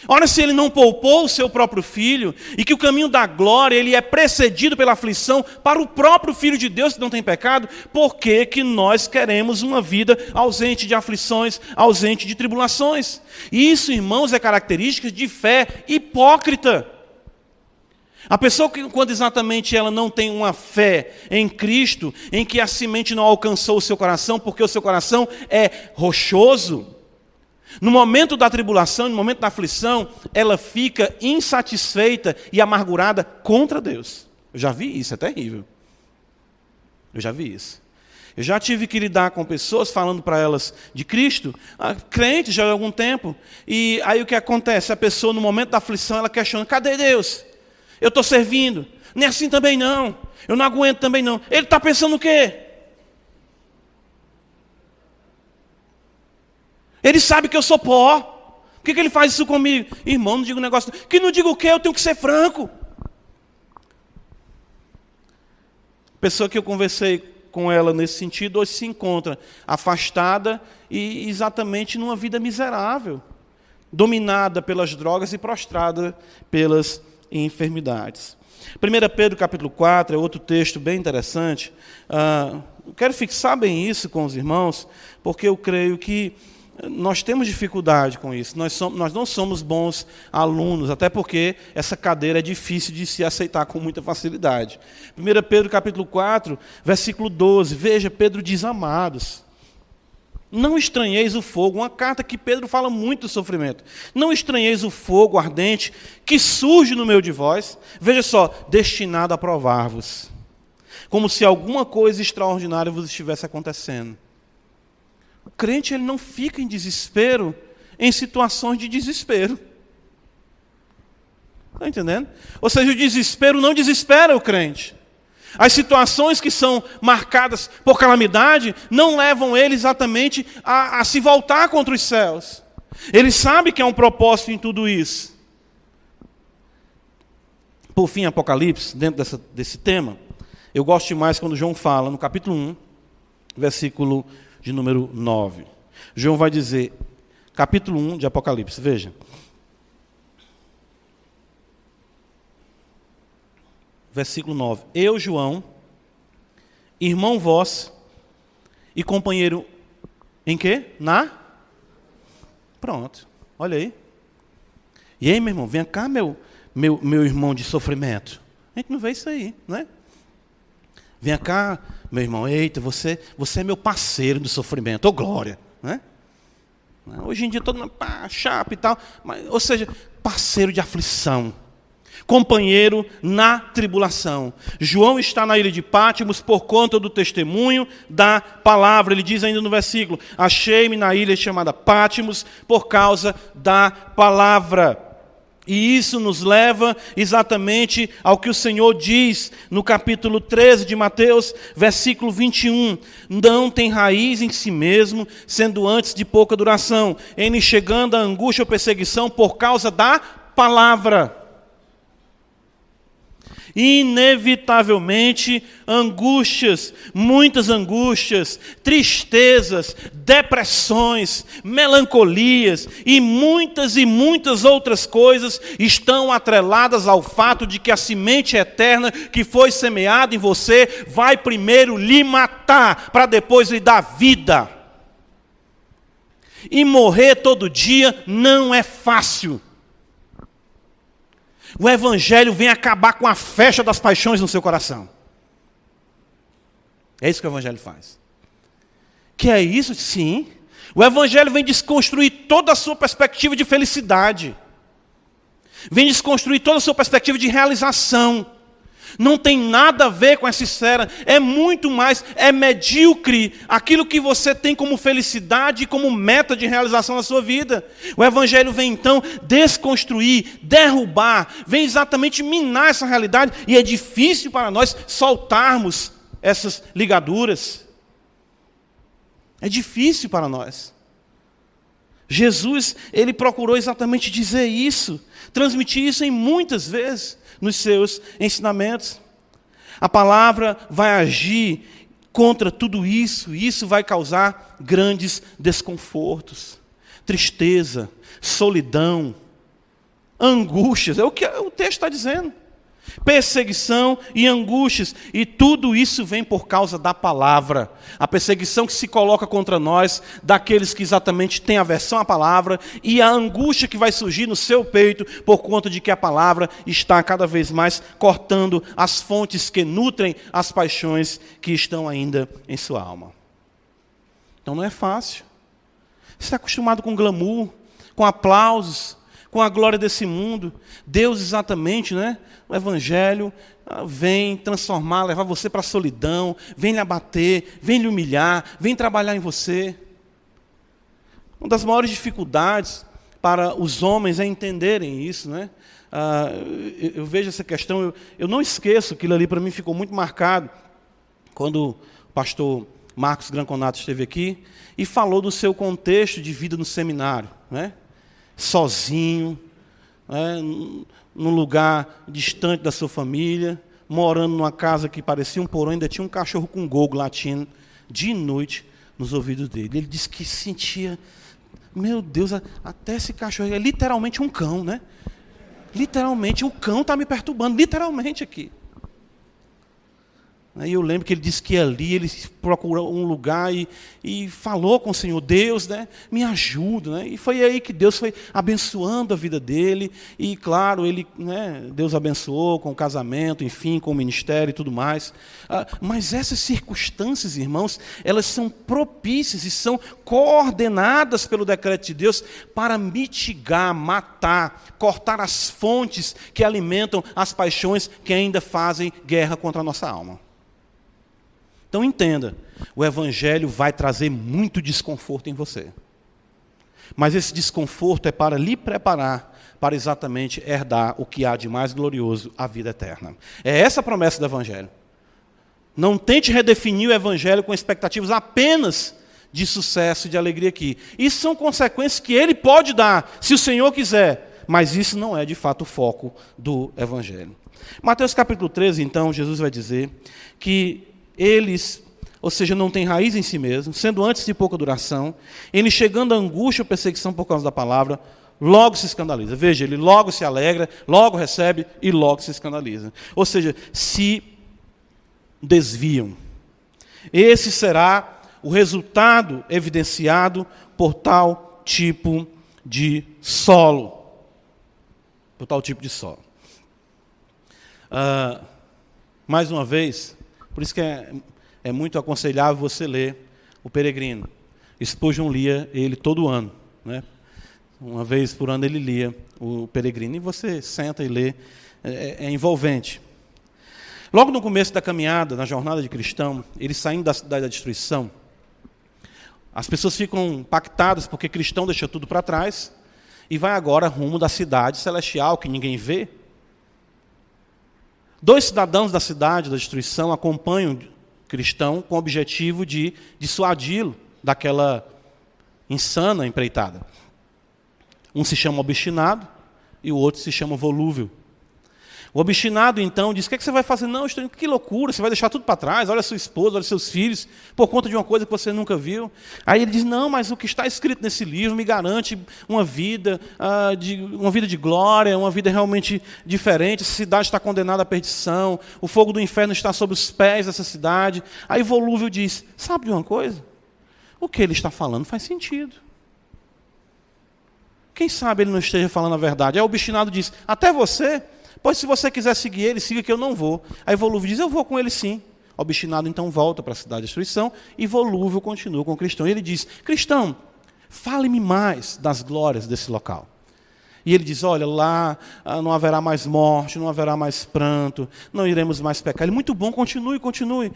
Ora, se ele não poupou o seu próprio filho, e que o caminho da glória ele é precedido pela aflição para o próprio Filho de Deus que não tem pecado, por que que nós queremos uma vida ausente de aflições, ausente de tribulações? Isso, irmãos, é característica de fé hipócrita. A pessoa que, quando exatamente ela não tem uma fé em Cristo, em que a semente não alcançou o seu coração, porque o seu coração é rochoso, no momento da tribulação, no momento da aflição, ela fica insatisfeita e amargurada contra Deus. Eu já vi isso, é terrível. Eu já vi isso. Eu já tive que lidar com pessoas falando para elas de Cristo, crentes já há algum tempo, e aí o que acontece? A pessoa no momento da aflição, ela questiona, cadê Deus? Eu estou servindo. Nem assim também não. Eu não aguento também não. Ele está pensando o quê? Ele sabe que eu sou pó. Por que ele faz isso comigo? Irmão, não diga um negócio. Que não diga o quê? Eu tenho que ser franco. Pessoa que eu conversei com ela nesse sentido, hoje se encontra afastada e exatamente numa vida miserável. Dominada pelas drogas e prostrada pelas enfermidades. 1 Pedro capítulo 4 é outro texto bem interessante. Eu quero fixar bem isso com os irmãos, porque eu creio que nós temos dificuldade com isso. Nós não somos bons alunos, até porque essa cadeira é difícil de se aceitar com muita facilidade. 1 Pedro capítulo 4, versículo 12. Veja, Pedro diz, amados, não estranheis o fogo, uma carta que Pedro fala muito do sofrimento. Não estranheis o fogo ardente que surge no meio de vós, veja só, destinado a provar-vos, como se alguma coisa extraordinária vos estivesse acontecendo. O crente ele não fica em desespero em situações de desespero. Está entendendo? Ou seja, o desespero não desespera o crente. As situações que são marcadas por calamidade não levam ele exatamente a se voltar contra os céus. Ele sabe que há um propósito em tudo isso. Por fim, Apocalipse, dentro desse tema, eu gosto demais quando João fala, no capítulo 1, versículo de número 9. João vai dizer, capítulo 1 de Apocalipse, veja. versículo 9. Eu, João, irmão vosso e companheiro em quê? Pronto, olha aí. E aí, meu irmão, vem cá, meu irmão de sofrimento. A gente não vê isso aí, né? Vem cá, meu irmão, eita, você é meu parceiro de sofrimento, ô glória, né? Hoje em dia todo mundo chapa e tal, mas, ou seja, parceiro de aflição, companheiro na tribulação. João está na ilha de Pátimos por conta do testemunho da palavra. Ele diz ainda no versículo: achei-me na ilha chamada Pátimos por causa da palavra. E isso nos leva exatamente ao que o Senhor diz no capítulo 13 de Mateus, versículo 21. Não tem raiz em si mesmo, sendo antes de pouca duração, em chegando a angústia ou perseguição por causa da palavra. Inevitavelmente, angústias, muitas angústias, tristezas, depressões, melancolias e muitas outras coisas estão atreladas ao fato de que a semente eterna que foi semeada em você vai primeiro lhe matar, para depois lhe dar vida. E morrer todo dia não é fácil. O Evangelho vem acabar com a festa das paixões no seu coração. É isso que o Evangelho faz. Que é isso? Sim. O Evangelho vem desconstruir toda a sua perspectiva de felicidade. Vem desconstruir toda a sua perspectiva de realização. Não tem nada a ver com essa esfera. É muito mais, é medíocre aquilo que você tem como felicidade e como meta de realização na sua vida. O Evangelho vem então desconstruir, derrubar, vem exatamente minar essa realidade. E é difícil para nós soltarmos essas ligaduras. É difícil para nós. Jesus, ele procurou exatamente dizer isso, transmitir isso em muitas vezes nos seus ensinamentos. A palavra vai agir contra tudo isso, e isso vai causar grandes desconfortos, tristeza, solidão, angústias, é o que o texto está dizendo. Perseguição e angústias, e tudo isso vem por causa da palavra. A perseguição que se coloca contra nós, daqueles que exatamente têm aversão à palavra, e a angústia que vai surgir no seu peito, por conta de que a palavra está cada vez mais cortando as fontes que nutrem as paixões que estão ainda em sua alma. Então não é fácil. Você está acostumado com glamour, com aplausos, com a glória desse mundo. Deus exatamente, né? O Evangelho vem transformar, levar você para a solidão, vem lhe abater, vem lhe humilhar, vem trabalhar em você. Uma das maiores dificuldades para os homens é entenderem isso, né? Eu vejo essa questão, eu não esqueço, aquilo ali para mim ficou muito marcado, quando o pastor Marcos Granconato esteve aqui e falou do seu contexto de vida no seminário, né? Sozinho, né? Num lugar distante da sua família, morando numa casa que parecia um porão, ainda tinha um cachorro com gogo latindo de noite nos ouvidos dele. Ele disse que sentia, meu Deus, até esse cachorro é literalmente um cão, né? Literalmente, o cão está me perturbando, literalmente aqui. Aí eu lembro que ele disse que ali ele procurou um lugar e falou com o Senhor, Deus, né, me ajuda. Né? E foi aí que Deus foi abençoando a vida dele. E claro, ele, né, Deus abençoou com o casamento, enfim, com o ministério e tudo mais. Mas essas circunstâncias, irmãos, elas são propícias e são coordenadas pelo decreto de Deus para mitigar, matar, cortar as fontes que alimentam as paixões que ainda fazem guerra contra a nossa alma. Então entenda, o Evangelho vai trazer muito desconforto em você. Mas esse desconforto é para lhe preparar para exatamente herdar o que há de mais glorioso, a vida eterna. É essa a promessa do Evangelho. Não tente redefinir o Evangelho com expectativas apenas de sucesso e de alegria aqui. Isso são consequências que ele pode dar, se o Senhor quiser. Mas isso não é de fato o foco do Evangelho. Mateus capítulo 13, então, Jesus vai dizer que eles, ou seja, não têm raiz em si mesmo, sendo antes de pouca duração, eles chegando à angústia ou perseguição por causa da palavra, logo se escandaliza. Veja, ele logo se alegra, logo recebe e logo se escandaliza. Ou seja, se desviam. Esse será o resultado evidenciado por tal tipo de solo. Por tal tipo de solo. Mais uma vez, por isso que é muito aconselhável você ler o Peregrino. Spurgeon lia ele todo ano, né? Uma vez por ano ele lia o Peregrino, e você senta e lê, é envolvente. Logo no começo da caminhada, na jornada de cristão, eles saindo da cidade da destruição, as pessoas ficam impactadas porque cristão deixa tudo para trás e vai agora rumo da cidade celestial que ninguém vê. 2 cidadãos da cidade da destruição acompanham cristão com o objetivo de dissuadi-lo daquela insana empreitada. Um se chama obstinado e o outro se chama volúvel. O obstinado, então, diz: o que você vai fazer? Não, que loucura, você vai deixar tudo para trás, olha sua esposa, olha seus filhos, por conta de uma coisa que você nunca viu. Aí ele diz: não, mas o que está escrito nesse livro me garante uma vida de glória, uma vida realmente diferente. Essa cidade está condenada à perdição, o fogo do inferno está sobre os pés dessa cidade. Aí volúvel diz: sabe de uma coisa? O que ele está falando faz sentido. Quem sabe ele não esteja falando a verdade. Aí o obstinado diz: até você? Pois se você quiser seguir ele, siga que eu não vou. Aí volúvel diz: eu vou com ele sim. Obstinado então volta para a cidade de destruição e volúvel continua com o cristão. E ele diz: cristão, fale-me mais das glórias desse local. E ele diz: olha, lá não haverá mais morte, não haverá mais pranto, não iremos mais pecar. Ele: muito bom, continue, continue.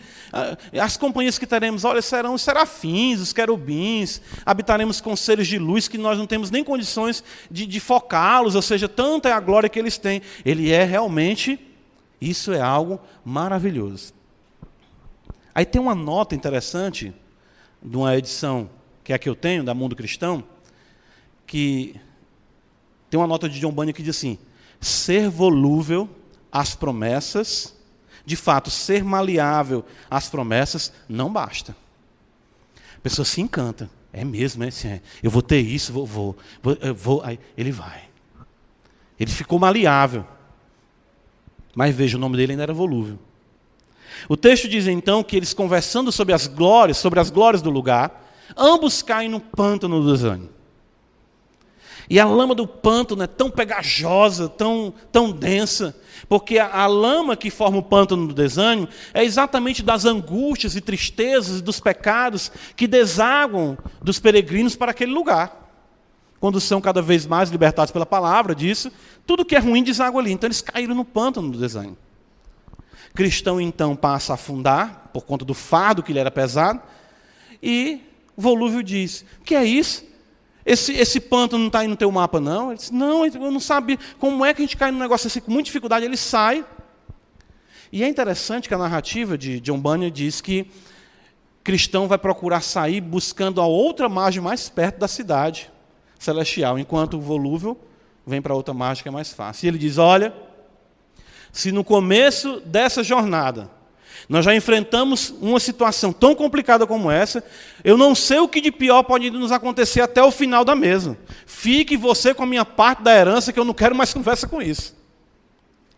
As companhias que teremos, olha, serão os serafins, os querubins, habitaremos com seres de luz que nós não temos nem condições de focá-los, ou seja, tanta é a glória que eles têm. Ele é realmente, isso é algo maravilhoso. Aí tem uma nota interessante, de uma edição, que é a que eu tenho, da Mundo Cristão, que tem uma nota de John Bunyan que diz assim: ser volúvel às promessas, de fato, ser maleável às promessas, não basta. A pessoa se encanta. É mesmo, é assim, eu vou ter isso, vou. Aí ele vai. Ele ficou maleável. Mas veja, o nome dele ainda era volúvel. O texto diz então que eles, conversando sobre as glórias do lugar, ambos caem no pântano do desânimo. E a lama do pântano é tão pegajosa, tão densa, porque a lama que forma o pântano do desânimo é exatamente das angústias e tristezas e dos pecados que desaguam dos peregrinos para aquele lugar. Quando são cada vez mais libertados pela palavra disso, tudo que é ruim deságua ali. Então eles caíram no pântano do desânimo. Cristão então passa a afundar, por conta do fardo que lhe era pesado, e volúvel diz: o que é isso? Esse pântano não está aí no teu mapa, não? Ele diz: não, eu não sabia. Como é que a gente cai num negócio assim com muita dificuldade? Ele sai. E é interessante que a narrativa de John Bunyan diz que cristão vai procurar sair buscando a outra margem mais perto da cidade celestial, enquanto o volúvel vem para a outra margem que é mais fácil. E ele diz: olha, se no começo dessa jornada nós já enfrentamos uma situação tão complicada como essa, eu não sei o que de pior pode nos acontecer até o final da mesma. Fique você com a minha parte da herança, que eu não quero mais conversa com isso.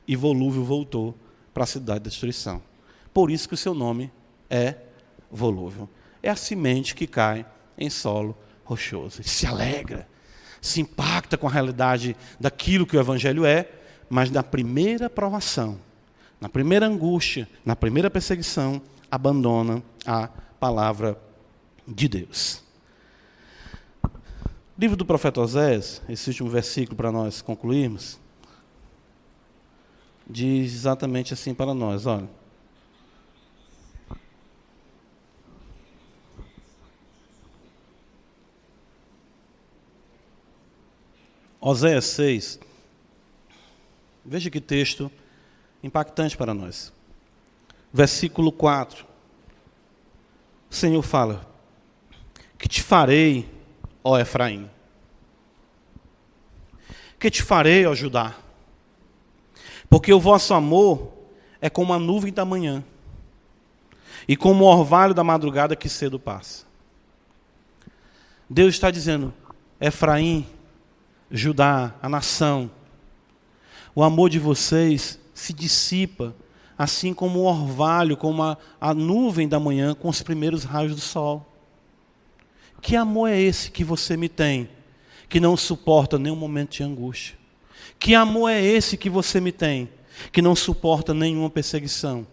E volúvel voltou para a cidade da destruição. Por isso que o seu nome é volúvel. É a semente que cai em solo rochoso. Ele se alegra, se impacta com a realidade daquilo que o Evangelho é, mas na primeira provação, na primeira angústia, na primeira perseguição, abandona a palavra de Deus. Livro do profeta Oséias, esse último versículo para nós concluirmos, diz exatamente assim para nós, olha. Oséias 6, veja que texto impactante para nós. Versículo 4. O Senhor fala: que te farei, ó Efraim? Que te farei, ó Judá? Porque o vosso amor é como a nuvem da manhã, e como o orvalho da madrugada que cedo passa. Deus está dizendo: Efraim, Judá, a nação, o amor de vocês se dissipa, assim como o orvalho, como a nuvem da manhã com os primeiros raios do sol. Que amor é esse que você me tem, que não suporta nenhum momento de angústia? Que amor é esse que você me tem, que não suporta nenhuma perseguição?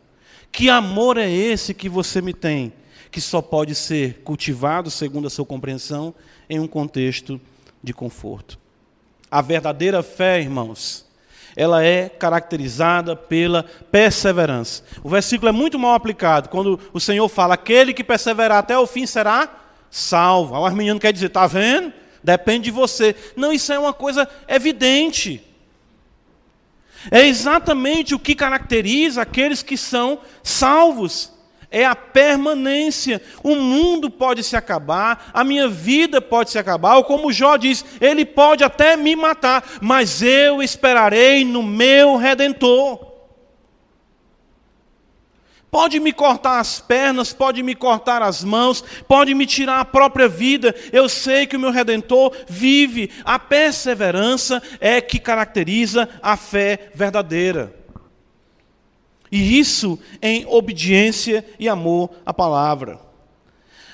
Que amor é esse que você me tem, que só pode ser cultivado, segundo a sua compreensão, em um contexto de conforto? A verdadeira fé, irmãos, ela é caracterizada pela perseverança. O versículo é muito mal aplicado, quando o Senhor fala, aquele que perseverar até o fim será salvo. O arminiano quer dizer, está vendo? Depende de você. Não, isso é uma coisa evidente. É exatamente o que caracteriza aqueles que são salvos. É a permanência. O mundo pode se acabar, a minha vida pode se acabar, ou como Jó diz, ele pode até me matar, mas eu esperarei no meu Redentor. Pode me cortar as pernas, pode me cortar as mãos, pode me tirar a própria vida, eu sei que o meu Redentor vive. A perseverança é que caracteriza a fé verdadeira. E isso em obediência e amor à palavra.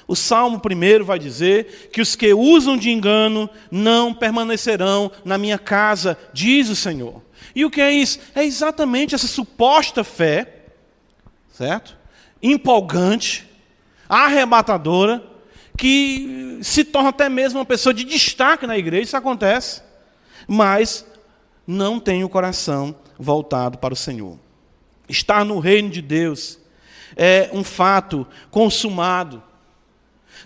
O Salmo 1 vai dizer que os que usam de engano não permanecerão na minha casa, diz o Senhor. E o que é isso? É exatamente essa suposta fé, certo? Empolgante, arrebatadora, que se torna até mesmo uma pessoa de destaque na igreja, isso acontece, mas não tem o coração voltado para o Senhor. Estar no reino de Deus é um fato consumado,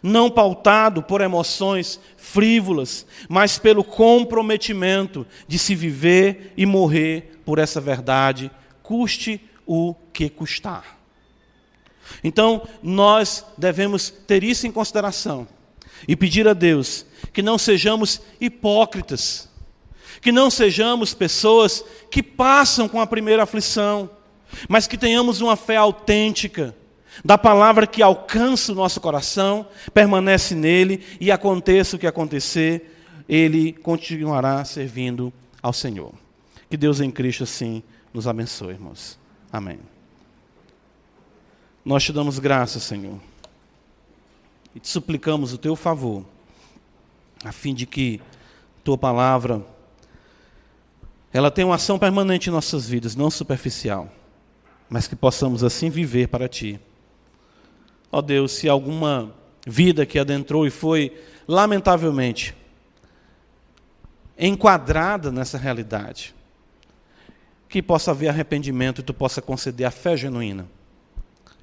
não pautado por emoções frívolas, mas pelo comprometimento de se viver e morrer por essa verdade, custe o que custar. Então, nós devemos ter isso em consideração e pedir a Deus que não sejamos hipócritas, que não sejamos pessoas que passam com a primeira aflição, mas que tenhamos uma fé autêntica, da palavra que alcança o nosso coração, permanece nele e aconteça o que acontecer, ele continuará servindo ao Senhor. Que Deus em Cristo assim nos abençoe, irmãos. Amém. Nós te damos graças, Senhor, e te suplicamos o teu favor, a fim de que tua palavra, ela tenha uma ação permanente em nossas vidas, não superficial, mas que possamos assim viver para ti. Ó Deus, se alguma vida que adentrou e foi, lamentavelmente, enquadrada nessa realidade, que possa haver arrependimento e tu possa conceder a fé genuína.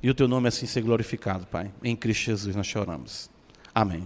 E o teu nome assim ser glorificado, Pai. Em Cristo Jesus nós choramos. Amém.